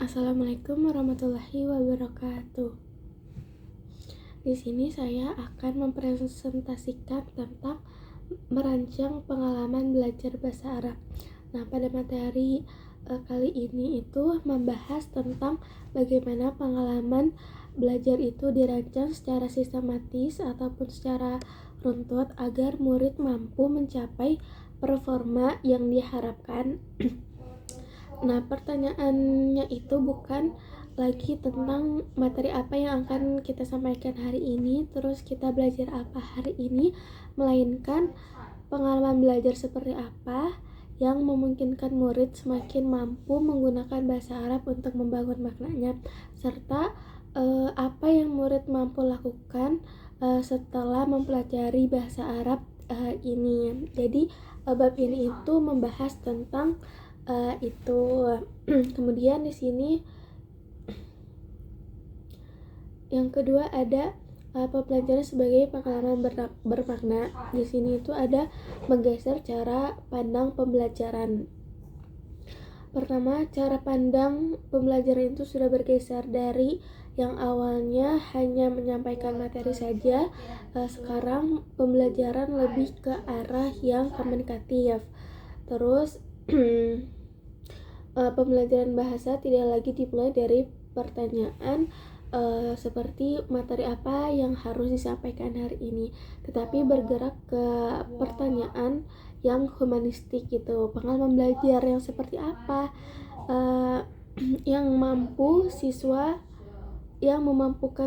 Assalamualaikum warahmatullahi wabarakatuh. Di sini saya akan mempresentasikan tentang merancang pengalaman belajar bahasa Arab. Nah, pada materi kali ini itu membahas tentang bagaimana pengalaman belajar itu dirancang secara sistematis ataupun secara runtut agar murid mampu mencapai performa yang diharapkan. Nah, pertanyaannya itu bukan lagi tentang materi apa yang akan kita sampaikan hari ini, terus kita belajar apa hari ini, melainkan pengalaman belajar seperti apa yang memungkinkan murid semakin mampu menggunakan bahasa Arab untuk membangun maknanya, serta apa yang murid mampu lakukan setelah mempelajari bahasa Arab ini. Jadi bab ini itu membahas tentang itu. Kemudian di sini yang kedua ada pembelajaran sebagai pengalaman bermakna. Di sini itu ada menggeser cara pandang pembelajaran. Pertama, cara pandang pembelajaran itu sudah bergeser dari yang awalnya hanya menyampaikan materi saja. Sekarang pembelajaran lebih ke arah yang komunikatif. Terus pembelajaran bahasa tidak lagi dimulai dari pertanyaan seperti materi apa yang harus disampaikan hari ini, tetapi bergerak ke pertanyaan yang humanistik gitu. Pengalaman belajar yang seperti apa yang memampukan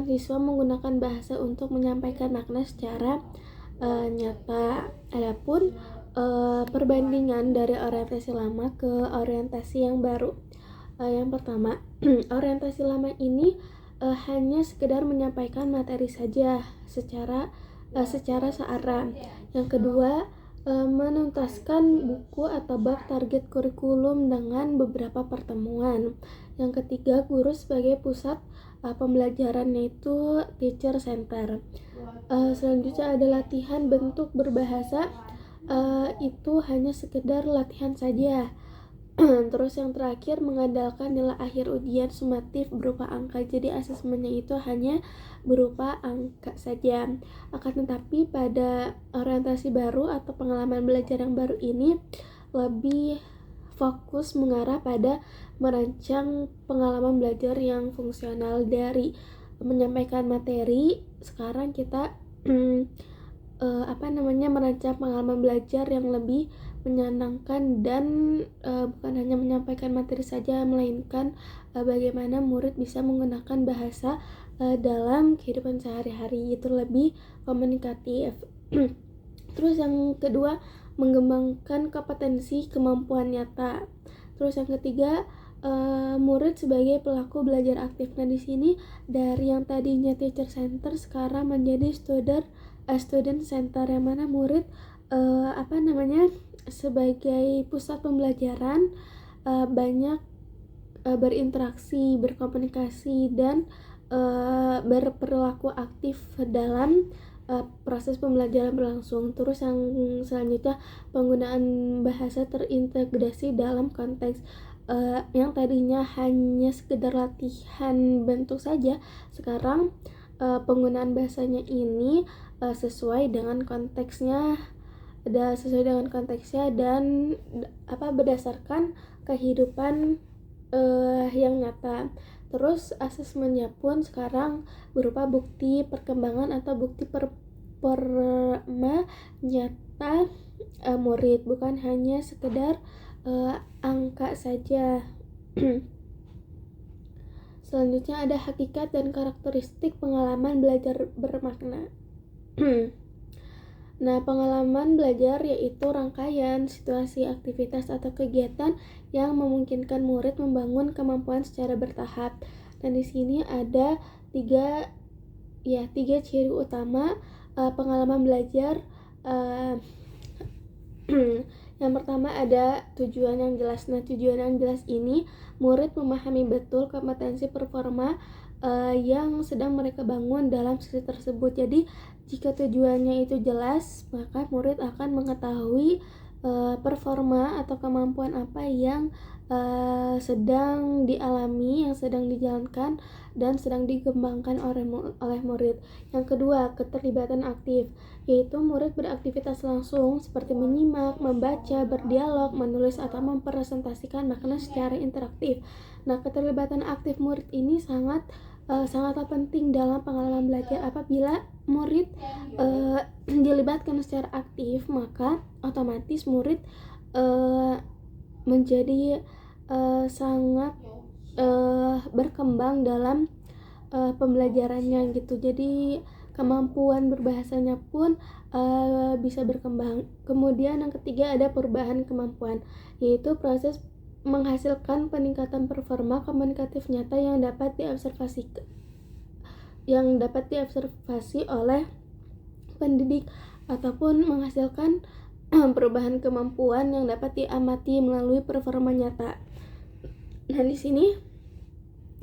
siswa menggunakan bahasa untuk menyampaikan makna secara nyata. Adapun perbandingan dari orientasi lama ke orientasi yang baru. Yang pertama, orientasi lama ini hanya sekedar menyampaikan materi saja secara searah. Yang kedua, menuntaskan buku atau bab target kurikulum dengan beberapa pertemuan. Yang ketiga, guru sebagai pusat pembelajaran, yaitu teacher center. Selanjutnya ada latihan bentuk berbahasa, itu hanya sekedar latihan saja. Terus yang terakhir, mengandalkan nilai akhir ujian sumatif berupa angka, jadi asesmennya itu hanya berupa angka saja. Akan tetapi pada orientasi baru atau pengalaman belajar yang baru ini lebih fokus mengarah pada merancang pengalaman belajar yang fungsional. Dari menyampaikan materi, sekarang kita merancang pengalaman belajar yang lebih menyenangkan dan bukan hanya menyampaikan materi saja, melainkan bagaimana murid bisa menggunakan bahasa dalam kehidupan sehari-hari, itu lebih komunikatif. Terus yang kedua, mengembangkan kompetensi kemampuan nyata. Terus yang ketiga, murid sebagai pelaku belajar aktif. Nah, di sini dari yang tadinya teacher center sekarang menjadi student center, yang mana murid sebagai pusat pembelajaran banyak berinteraksi, berkomunikasi, dan berperilaku aktif dalam proses pembelajaran berlangsung. Terus yang selanjutnya, penggunaan bahasa terintegrasi dalam konteks yang tadinya hanya sekedar latihan bentuk saja, sekarang penggunaan bahasanya ini sesuai dengan konteksnya dan berdasarkan kehidupan yang nyata. Terus asesmennya pun sekarang berupa bukti perkembangan atau bukti performa nyata murid, bukan hanya sekedar angka saja. Selanjutnya ada hakikat dan karakteristik pengalaman belajar bermakna. Nah, pengalaman belajar yaitu rangkaian situasi, aktivitas, atau kegiatan yang memungkinkan murid membangun kemampuan secara bertahap. Dan di sini ada tiga ciri utama pengalaman belajar. Yang pertama ada tujuan yang jelas. Nah, tujuan yang jelas ini murid memahami betul kompetensi performa yang sedang mereka bangun dalam sisi tersebut. Jadi jika tujuannya itu jelas, maka murid akan mengetahui performa atau kemampuan apa yang sedang dialami, yang sedang dijalankan dan sedang dikembangkan oleh murid. Yang kedua, keterlibatan aktif, yaitu murid beraktivitas langsung seperti menyimak, membaca, berdialog, menulis atau mempresentasikan makna secara interaktif. Nah, keterlibatan aktif murid ini sangatlah penting dalam pengalaman belajar. Apabila murid dilibatkan secara aktif, maka otomatis murid menjadi sangat berkembang dalam pembelajarannya gitu. Jadi kemampuan berbahasanya pun bisa berkembang. Kemudian yang ketiga ada perubahan kemampuan, yaitu proses menghasilkan peningkatan performa komunikatif nyata yang dapat diobservasi oleh pendidik, ataupun menghasilkan perubahan kemampuan yang dapat diamati melalui performa nyata. Nah, di sini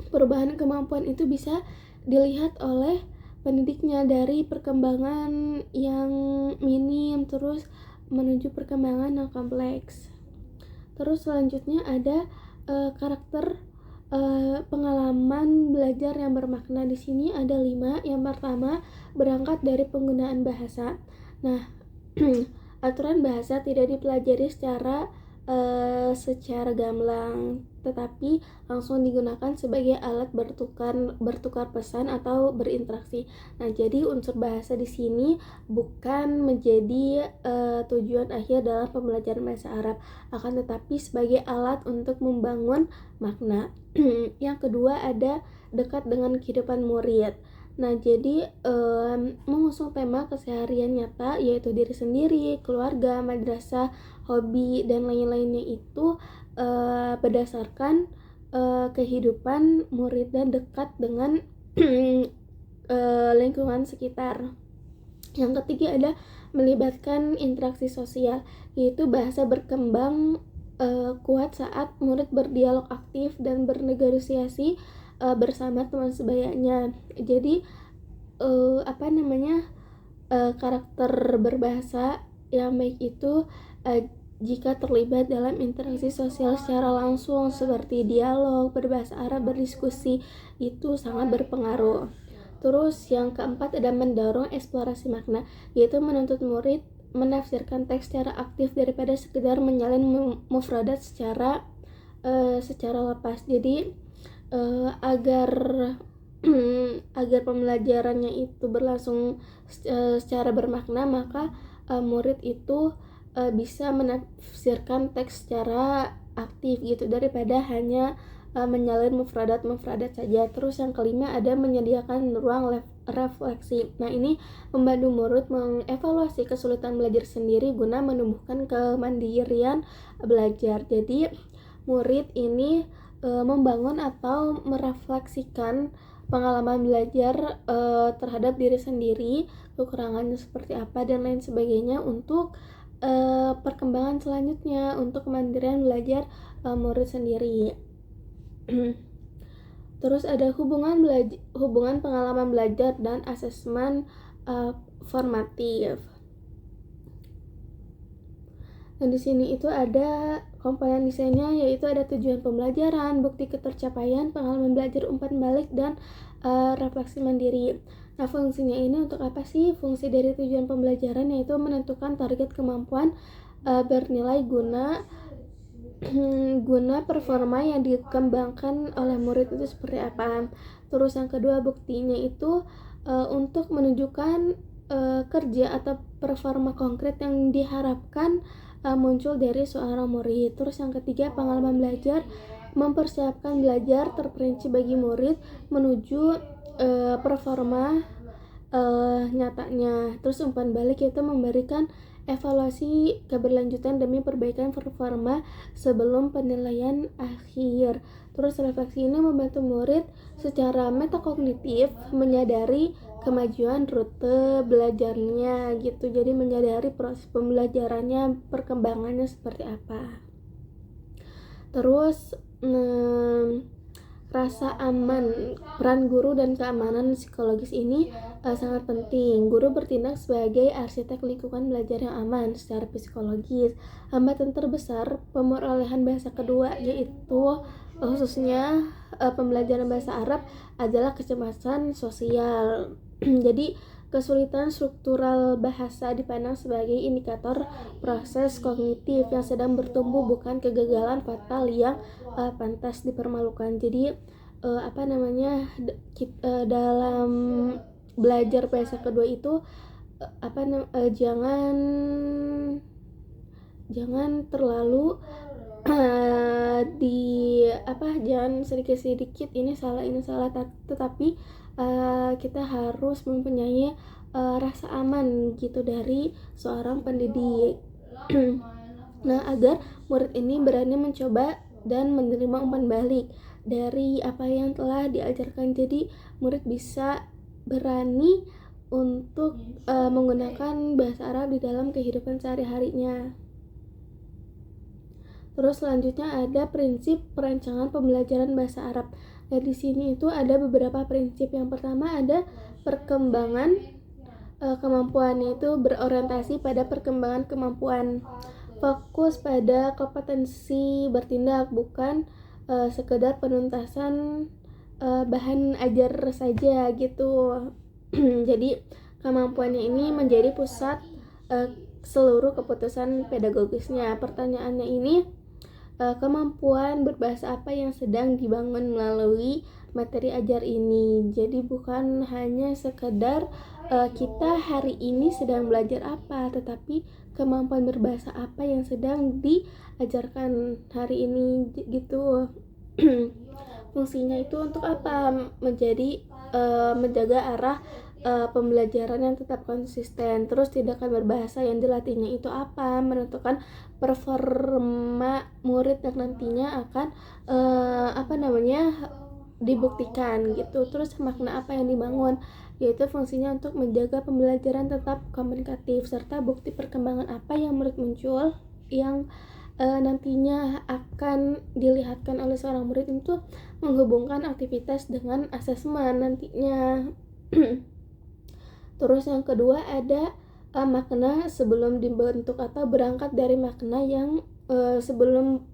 perubahan kemampuan itu bisa dilihat oleh pendidiknya dari perkembangan yang minim terus menuju perkembangan yang kompleks. Terus selanjutnya ada karakter pengalaman belajar yang bermakna. Di sini ada 5. Yang pertama, berangkat dari penggunaan bahasa. Nah, aturan bahasa tidak dipelajari secara gamblang, tetapi langsung digunakan sebagai alat bertukar pesan atau berinteraksi. Nah, jadi unsur bahasa di sini bukan menjadi tujuan akhir dalam pembelajaran bahasa Arab, akan tetapi sebagai alat untuk membangun makna. Yang kedua ada dekat dengan kehidupan murid. Nah, jadi mengusung tema keseharian nyata, yaitu diri sendiri, keluarga, madrasah, hobi, dan lain-lainnya itu berdasarkan kehidupan murid dan dekat dengan lingkungan sekitar. Yang ketiga ada melibatkan interaksi sosial, yaitu bahasa berkembang kuat saat murid berdialog aktif dan bernegosiasi bersama teman sebayanya. Jadi karakter berbahasa yang baik itu jika terlibat dalam interaksi sosial secara langsung seperti dialog, berbahasa Arab, berdiskusi, itu sangat berpengaruh. Terus yang keempat ada mendorong eksplorasi makna, yaitu menuntut murid menafsirkan teks secara aktif daripada sekedar menyalin mufradat secara lepas. Jadi agar pembelajarannya itu berlangsung secara bermakna, maka murid itu bisa menafsirkan teks secara aktif gitu, daripada hanya menyalin mufradat saja. Terus yang kelima ada menyediakan ruang refleksi. Nah, ini membantu murid mengevaluasi kesulitan belajar sendiri guna menumbuhkan kemandirian belajar. Jadi murid ini membangun atau merefleksikan pengalaman belajar terhadap diri sendiri, kekurangannya seperti apa dan lain sebagainya untuk perkembangan selanjutnya, untuk kemandirian belajar murid sendiri. Terus ada hubungan pengalaman belajar dan asesmen formatif. Dan di sini itu ada komponen desainnya, yaitu ada tujuan pembelajaran, bukti ketercapaian, pengalaman belajar umpan balik, dan refleksi mandiri. Nah, fungsinya ini untuk apa sih? Fungsi dari tujuan pembelajaran yaitu menentukan target kemampuan bernilai guna performa yang dikembangkan oleh murid itu seperti apa. Terus yang kedua, buktinya itu untuk menunjukkan kerja atau performa konkret yang diharapkan muncul dari seorang murid. Terus yang ketiga, pengalaman belajar mempersiapkan belajar terperinci bagi murid menuju performa nyatanya. Terus umpan balik itu memberikan evaluasi keberlanjutan demi perbaikan performa sebelum penilaian akhir. Terus refleksi ini membantu murid secara metakognitif menyadari kemajuan rute belajarnya gitu. Jadi menyadari proses pembelajarannya, perkembangannya seperti apa. Terus rasa aman. Peran guru dan keamanan psikologis ini sangat penting. Guru bertindak sebagai arsitek lingkungan belajar yang aman secara psikologis. Hambatan terbesar pemerolehan bahasa kedua yaitu khususnya pembelajaran bahasa Arab adalah kecemasan sosial. Jadi kesulitan struktural bahasa dipandang sebagai indikator proses kognitif yang sedang bertumbuh, bukan kegagalan fatal yang pantas dipermalukan. Jadi dalam belajar bahasa kedua itu jangan terlalu jangan sedikit ini salah tetapi kita harus mempunyai rasa aman gitu dari seorang pendidik. Nah, agar murid ini berani mencoba dan menerima umpan balik dari apa yang telah diajarkan. Jadi murid bisa berani untuk menggunakan bahasa Arab di dalam kehidupan sehari-harinya. Terus selanjutnya ada prinsip perancangan pembelajaran bahasa Arab. Nah, di sini itu ada beberapa prinsip. Yang pertama ada perkembangan kemampuannya itu berorientasi pada perkembangan kemampuan. Fokus pada kompetensi bertindak, bukan sekedar penuntasan bahan ajar saja gitu. Jadi kemampuannya ini menjadi pusat seluruh keputusan pedagogisnya. Pertanyaannya ini, kemampuan berbahasa apa yang sedang dibangun melalui materi ajar ini. Jadi bukan hanya sekedar kita hari ini sedang belajar apa, tetapi kemampuan berbahasa apa yang sedang diajarkan hari ini gitu. Fungsinya itu untuk apa? Menjaga arah pembelajaran yang tetap konsisten. Terus tindakan berbahasa yang dilatihnya itu apa? Menentukan performa murid yang nantinya akan dibuktikan gitu. Terus makna apa yang dibangun, yaitu fungsinya untuk menjaga pembelajaran tetap komunikatif, serta bukti perkembangan apa yang murid muncul yang nantinya akan dilihatkan oleh seorang murid itu menghubungkan aktivitas dengan asesmen nantinya. Terus yang kedua ada makna sebelum dibentuk atau berangkat dari makna yang sebelum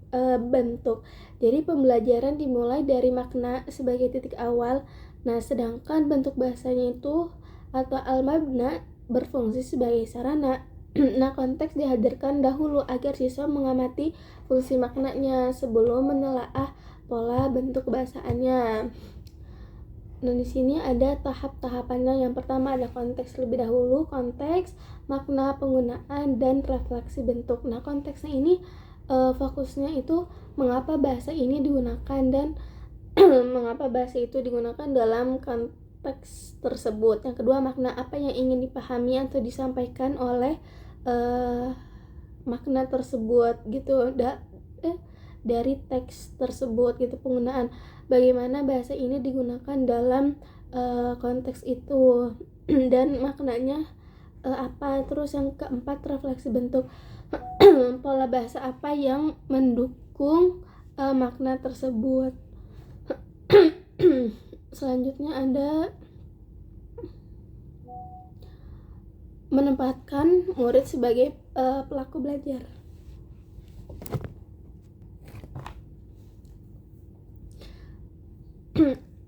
bentuk. Jadi pembelajaran dimulai dari makna sebagai titik awal. Nah, sedangkan bentuk bahasanya itu atau al-mabna berfungsi sebagai sarana. Nah, konteks dihadirkan dahulu agar siswa mengamati fungsi maknanya sebelum menelaah pola bentuk kebahasaannya. Nah, di sini ada tahap-tahapannya. Yang pertama ada konteks lebih dahulu, konteks, makna, penggunaan, dan refleksi bentuk. Nah, konteksnya ini fokusnya itu mengapa bahasa ini digunakan dan mengapa bahasa itu digunakan dalam konteks tersebut. Yang kedua, makna, apa yang ingin dipahami atau disampaikan oleh makna tersebut gitu, dari teks tersebut gitu. Penggunaan, bagaimana bahasa ini digunakan dalam konteks itu dan maknanya apa. Terus yang keempat, refleksi bentuk. Pola bahasa apa yang mendukung makna tersebut. Selanjutnya ada menempatkan murid sebagai pelaku belajar.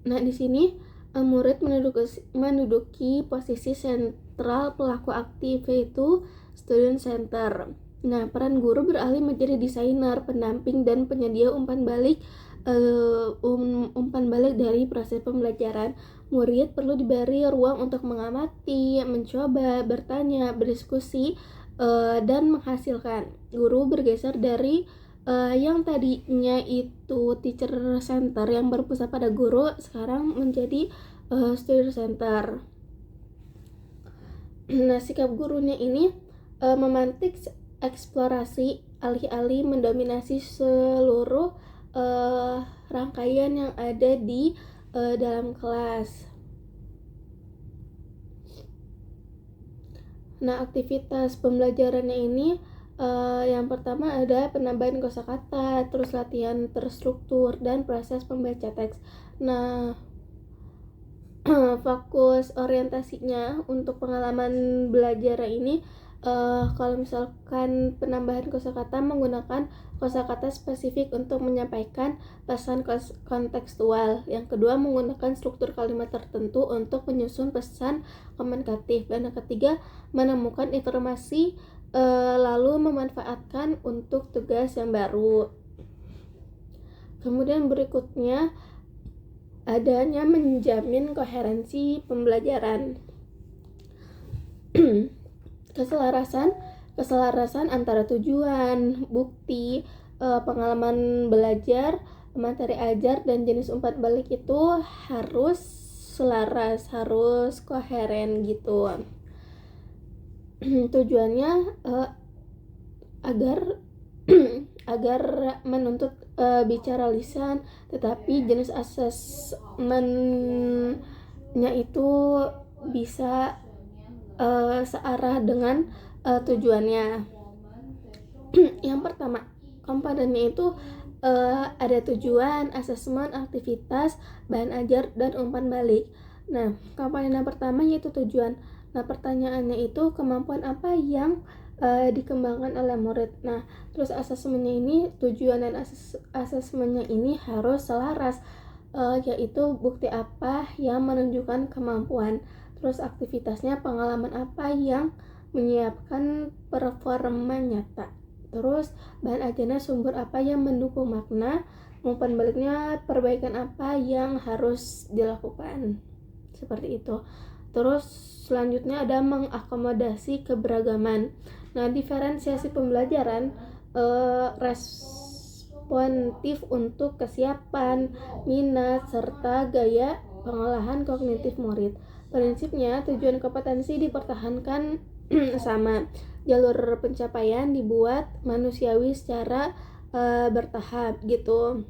Nah, di sini murid menduduki posisi sentral pelaku aktif, yaitu student center. Nah, peran guru beralih menjadi desainer, pendamping, dan penyedia umpan balik dari proses pembelajaran. Murid perlu diberi ruang untuk mengamati, mencoba, bertanya, berdiskusi, dan menghasilkan. Guru bergeser dari yang tadinya itu teacher center yang berpusat pada guru, sekarang menjadi student center. Nah, sikap gurunya ini memantik eksplorasi, alih-alih mendominasi seluruh rangkaian yang ada di dalam kelas. Nah, aktivitas pembelajarannya ini Yang pertama ada penambahan kosakata, terus latihan terstruktur, dan proses pembaca teks. Nah, fokus orientasinya untuk pengalaman belajar ini, kalau misalkan penambahan kosakata menggunakan kosakata spesifik untuk menyampaikan pesan kontekstual. Yang kedua, menggunakan struktur kalimat tertentu untuk menyusun pesan komunikatif. Dan yang ketiga, menemukan informasi lalu memanfaatkan untuk tugas yang baru. Kemudian berikutnya adanya menjamin koherensi pembelajaran. Keselarasan antara tujuan, bukti, pengalaman belajar, materi ajar, dan jenis umpan balik itu harus selaras, harus koheren gitu. Tujuannya agar agar menuntut bicara lisan, tetapi jenis asesmennya itu bisa searah dengan tujuannya. Yang pertama, komponennya itu ada tujuan, asesmen, aktivitas, bahan ajar, dan umpan balik. Nah, komponen yang pertama yaitu tujuan. Nah, pertanyaannya itu kemampuan apa yang dikembangkan oleh murid. Nah, terus asesmennya ini, tujuan dan asesmennya ini harus selaras, yaitu bukti apa yang menunjukkan kemampuan. Terus aktivitasnya pengalaman apa yang menyiapkan performa nyata. Terus bahan ajarnya sumber apa yang mendukung makna. Umpan baliknya perbaikan apa yang harus dilakukan. Seperti itu. Terus selanjutnya ada mengakomodasi keberagaman. Nah, diferensiasi pembelajaran responsif untuk kesiapan, minat, serta gaya pengolahan kognitif murid. Prinsipnya, tujuan kompetensi dipertahankan sama. Jalur pencapaian dibuat manusiawi secara bertahap gitu.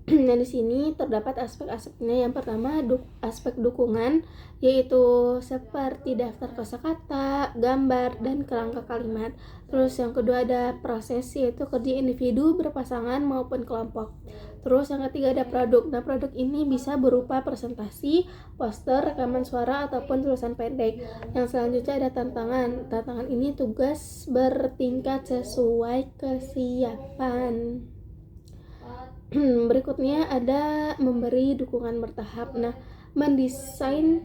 Nah, di sini terdapat aspek-aspeknya. Yang pertama, aspek dukungan, yaitu seperti daftar kosakata, gambar, dan kerangka kalimat. Terus yang kedua ada proses, yaitu kerja individu, berpasangan, maupun kelompok. Terus yang ketiga ada produk. Nah, produk ini bisa berupa presentasi, poster, rekaman suara, ataupun tulisan pendek. Yang selanjutnya ada tantangan. Tantangan ini tugas bertingkat sesuai kesiapan. Berikutnya ada memberi dukungan bertahap. Nah, mendesain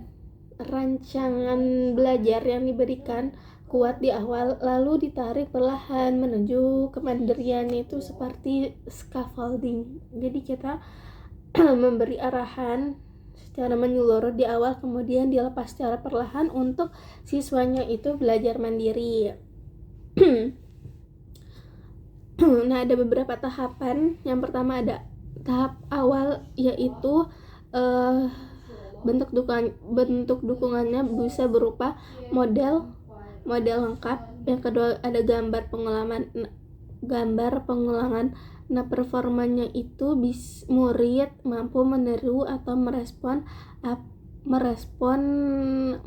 rancangan belajar yang diberikan kuat di awal, lalu ditarik perlahan menuju kemandirian, itu seperti scaffolding. Jadi kita memberi arahan secara menyeluruh di awal, kemudian dilepas secara perlahan untuk siswanya itu belajar mandiri. Nah, ada beberapa tahapan. Yang pertama ada tahap awal, yaitu bentuk dukungannya bisa berupa model lengkap. Yang kedua ada gambar pengulangan. Nah, performanya itu murid mampu meniru atau merespon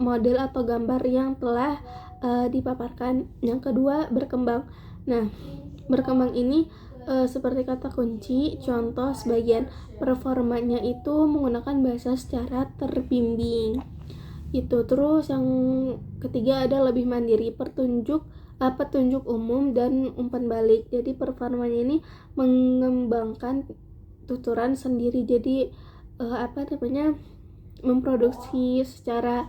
model atau gambar yang telah dipaparkan. Yang kedua berkembang. Nah, berkembang ini seperti kata kunci. Contoh sebagian performanya itu menggunakan bahasa secara terbimbing itu. Terus yang ketiga ada lebih mandiri, petunjuk umum dan umpan balik. Jadi performanya ini mengembangkan tuturan sendiri, jadi memproduksi secara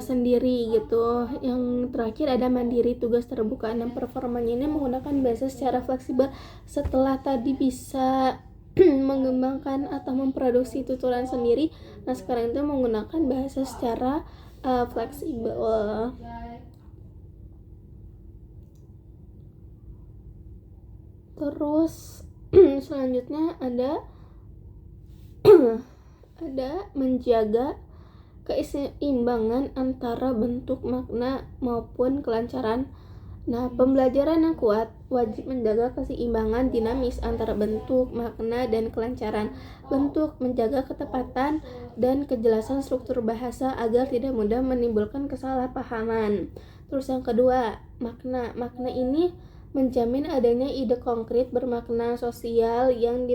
sendiri gitu. Yang terakhir ada mandiri, tugas terbuka. Dan performanya ini menggunakan bahasa secara fleksibel. Setelah tadi bisa mengembangkan atau memproduksi tuturan sendiri, nah sekarang itu menggunakan bahasa secara fleksibel. Terus selanjutnya ada menjaga keseimbangan antara bentuk, makna, maupun kelancaran Nah, pembelajaran yang kuat wajib menjaga keseimbangan dinamis antara bentuk, makna, dan kelancaran. Bentuk menjaga ketepatan dan kejelasan struktur bahasa agar tidak mudah menimbulkan kesalahpahaman. Terus yang kedua, makna. Makna ini menjamin adanya ide konkret bermakna sosial yang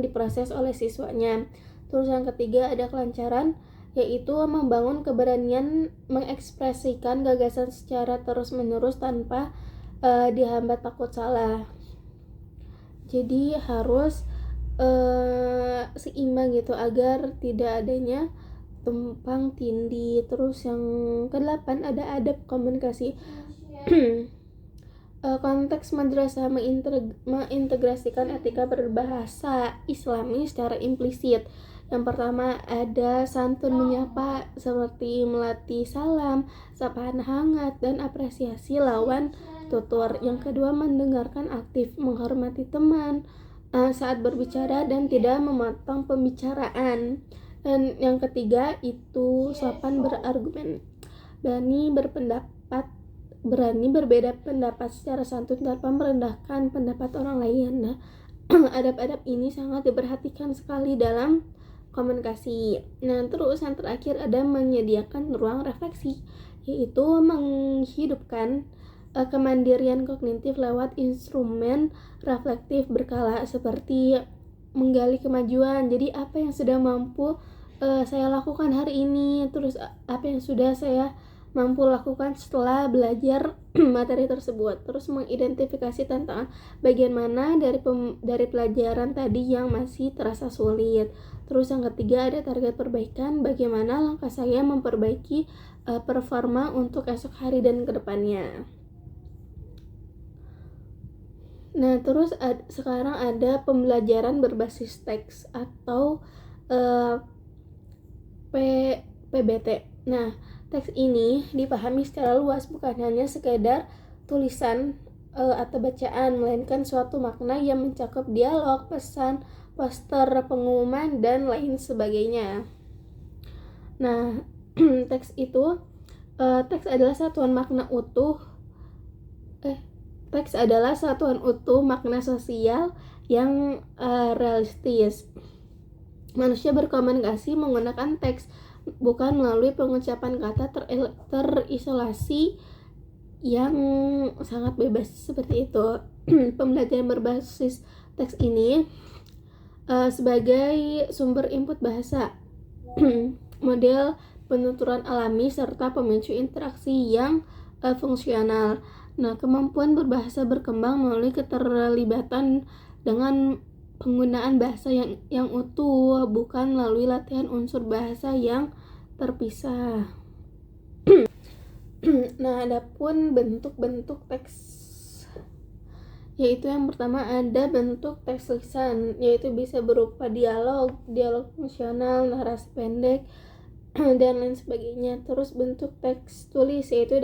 diproses oleh siswanya. Terus yang ketiga ada kelancaran, yaitu membangun keberanian mengekspresikan gagasan secara terus-menerus tanpa dihambat takut salah. Jadi harus seimbang gitu agar tidak adanya tumpang tindih. Terus yang kedelapan ada adab komunikasi. Konteks madrasah mengintegrasikan etika berbahasa Islami secara implisit. Yang pertama ada santun menyapa seperti melatih salam, sapaan hangat, dan apresiasi lawan tutur. Yang kedua mendengarkan aktif, menghormati teman saat berbicara dan tidak memotong pembicaraan. Dan yang ketiga itu sopan berargumen, berani berbeda pendapat secara santun tanpa merendahkan pendapat orang lain. Nah, adab-adab ini sangat diperhatikan sekali dalam komunikasi. Nah, terus yang terakhir ada menyediakan ruang refleksi, yaitu menghidupkan kemandirian kognitif lewat instrumen reflektif berkala seperti menggali kemajuan. Jadi apa yang sudah mampu saya lakukan hari ini, terus apa yang sudah saya mampu lakukan setelah belajar materi tersebut. Terus mengidentifikasi tantangan bagian mana dari pelajaran tadi yang masih terasa sulit. Terus yang ketiga ada target perbaikan, bagaimana langkah saya memperbaiki performa untuk esok hari dan kedepannya. Nah, terus sekarang ada pembelajaran berbasis teks atau PBT. Nah, teks ini dipahami secara luas, bukan hanya sekedar tulisan atau bacaan, melainkan suatu makna yang mencakup dialog, pesan, poster, pengumuman, dan lain sebagainya. Nah, teks adalah satuan makna utuh. Teks adalah satuan utuh makna sosial yang realistis. Manusia berkomunikasi menggunakan teks, bukan melalui pengucapan kata terisolasi yang sangat bebas seperti itu. Pembelajaran berbasis teks ini sebagai sumber input bahasa, model penuturan alami, serta pemicu interaksi yang fungsional. Nah, kemampuan berbahasa berkembang melalui keterlibatan dengan penggunaan bahasa yang utuh, bukan melalui latihan unsur bahasa yang terpisah. Nah, adapun bentuk-bentuk teks, yaitu yang pertama ada bentuk teks lisan, yaitu bisa berupa dialog fungsional, narasi pendek, dan lain sebagainya. Terus bentuk teks tulis, yaitu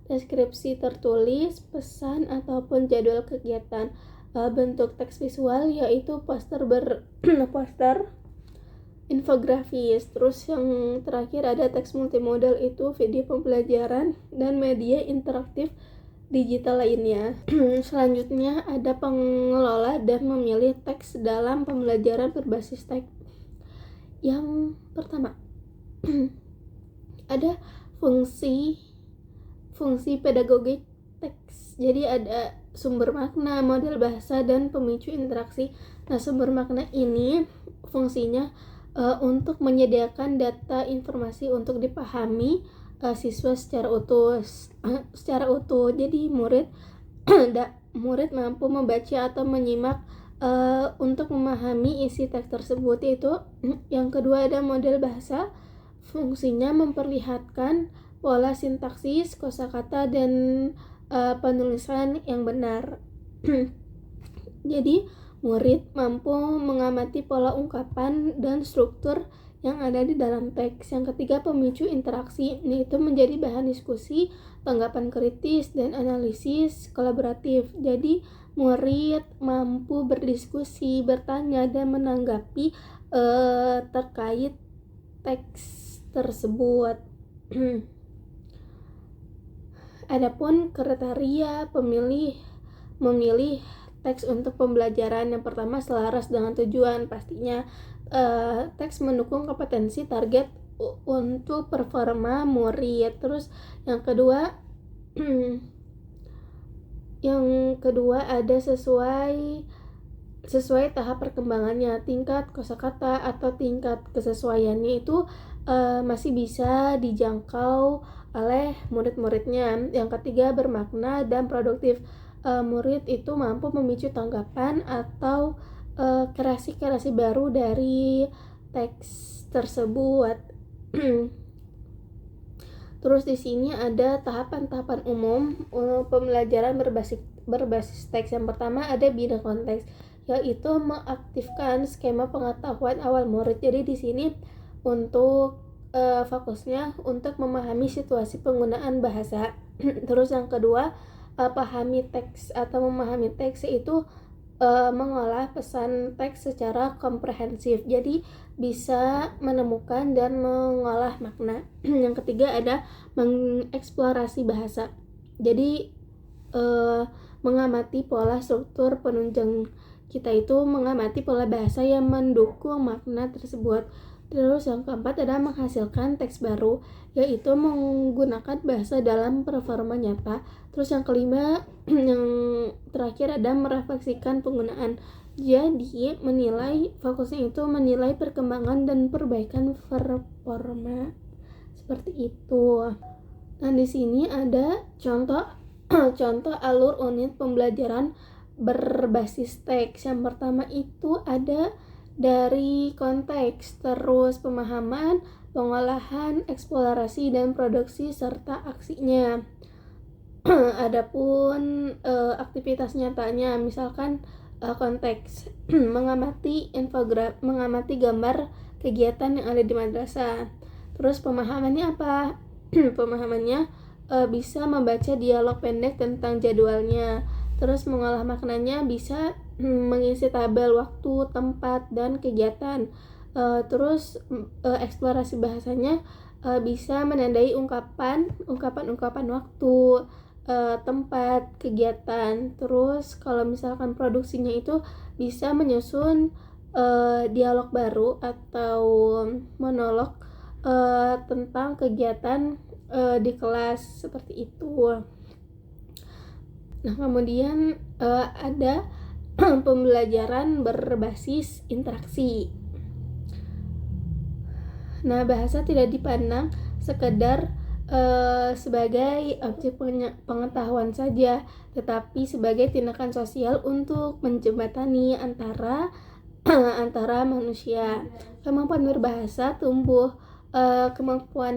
deskripsi tertulis, pesan, ataupun jadwal kegiatan. Bentuk teks visual yaitu poster infografis. Terus yang terakhir ada teks multimodal, itu video pembelajaran dan media interaktif digital lainnya. Selanjutnya ada pengelola dan memilih teks dalam pembelajaran berbasis teks. Yang pertama ada fungsi pedagogik teks. Jadi ada sumber makna, model bahasa, dan pemicu interaksi. Nah, sumber makna ini fungsinya untuk menyediakan data informasi untuk dipahami siswa secara utuh. Jadi murid mampu membaca atau menyimak untuk memahami isi teks tersebut. Itu yang kedua ada model bahasa, fungsinya memperlihatkan pola sintaksis, kosakata, dan penulisan yang benar. Jadi murid mampu mengamati pola ungkapan dan struktur yang ada di dalam teks. Yang ketiga pemicu interaksi, yaitu menjadi bahan diskusi, tanggapan kritis, dan analisis kolaboratif. Jadi murid mampu berdiskusi, bertanya, dan menanggapi terkait teks tersebut. Adapun kriteria memilih teks untuk pembelajaran, yang pertama selaras dengan tujuan, pastinya teks mendukung kompetensi target untuk performa murid. Terus yang kedua ada sesuai tahap perkembangannya, tingkat kosakata atau tingkat kesesuaiannya itu masih bisa dijangkau oleh murid-muridnya. Yang ketiga bermakna dan produktif, murid itu mampu memicu tanggapan atau kreasi-kreasi baru dari teks tersebut. Terus di sini ada tahapan-tahapan umum pembelajaran berbasis teks. Yang pertama ada bina konteks, yaitu mengaktifkan skema pengetahuan awal murid. Jadi di sini untuk fokusnya untuk memahami situasi penggunaan bahasa. Terus yang kedua, pahami teks atau memahami teks itu mengolah pesan teks secara komprehensif, jadi bisa menemukan dan mengolah makna. Yang ketiga ada mengeksplorasi bahasa, jadi mengamati pola struktur penunjang. Kita itu mengamati pola bahasa yang mendukung makna tersebut. Terus yang keempat ada menghasilkan teks baru, yaitu menggunakan bahasa dalam performa nyata. Terus yang kelima, yang terakhir ada merefleksikan penggunaan. Jadi fokusnya itu menilai perkembangan dan perbaikan performa. Seperti itu. Nah, di sini ada contoh alur unit pembelajaran berbasis teks. Yang pertama itu ada dari konteks, terus pemahaman, pengolahan, eksplorasi, dan produksi serta aksinya. Adapun aktivitas nyatanya, misalkan konteks mengamati gambar kegiatan yang ada di madrasah. Terus pemahamannya apa? Pemahamannya bisa membaca dialog pendek tentang jadwalnya. Terus mengolah maknanya bisa mengisi tabel waktu, tempat, dan kegiatan. Terus eksplorasi bahasanya bisa menandai ungkapan waktu, tempat, kegiatan. Terus kalau misalkan produksinya itu bisa menyusun dialog baru atau monolog tentang kegiatan di kelas, seperti itu. Nah, kemudian ada pembelajaran berbasis interaksi. Nah, bahasa tidak dipandang sekedar sebagai objek pengetahuan saja, tetapi sebagai tindakan sosial untuk menjembatani antara manusia. Kemampuan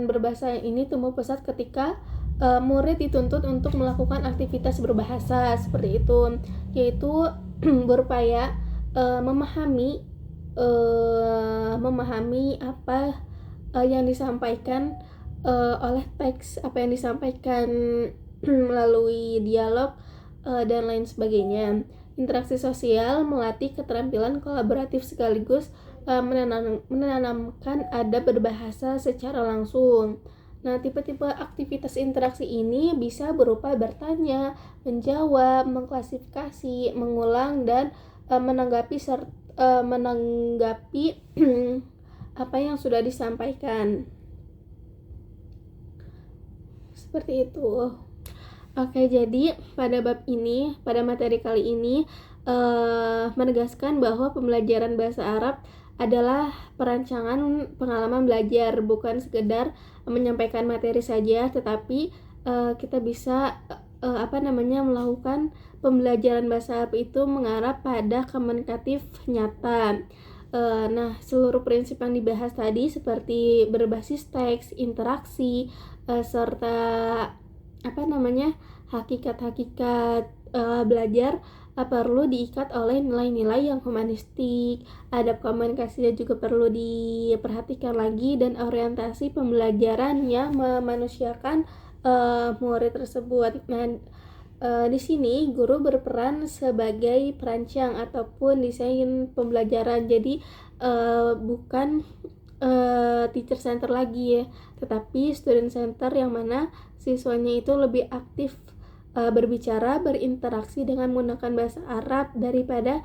berbahasa ini tumbuh pesat ketika murid dituntut untuk melakukan aktivitas berbahasa seperti itu, yaitu berupaya memahami apa yang disampaikan oleh teks, apa yang disampaikan melalui dialog dan lain sebagainya. Interaksi sosial melatih keterampilan kolaboratif sekaligus menanamkan adab berbahasa secara langsung. Nah, tipe-tipe aktivitas interaksi ini bisa berupa bertanya, menjawab, mengklasifikasi, mengulang, dan menanggapi apa yang sudah disampaikan. Seperti itu. Oke, jadi pada materi kali ini menegaskan bahwa pembelajaran bahasa Arab adalah perancangan pengalaman belajar, bukan sekedar menyampaikan materi saja, tetapi kita bisa melakukan pembelajaran bahasa Arab itu mengarah pada komunikatif nyata. Nah, seluruh prinsip yang dibahas tadi seperti berbasis teks, interaksi, serta hakikat-hakikat belajar perlu diikat oleh nilai-nilai yang humanistik. Adab komunikasinya juga perlu diperhatikan lagi, dan orientasi pembelajaran yang memanusiakan murid tersebut. Nah, di sini guru berperan sebagai perancang ataupun desain pembelajaran. Jadi bukan teacher center lagi ya, tetapi student center yang mana siswanya itu lebih aktif berbicara, berinteraksi dengan menggunakan bahasa Arab daripada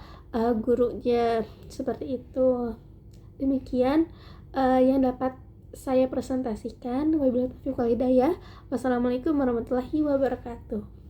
gurunya, seperti itu. Demikian yang dapat saya presentasikan. Wabillahi taufiq wal hidayah. Wassalamualaikum warahmatullahi wabarakatuh.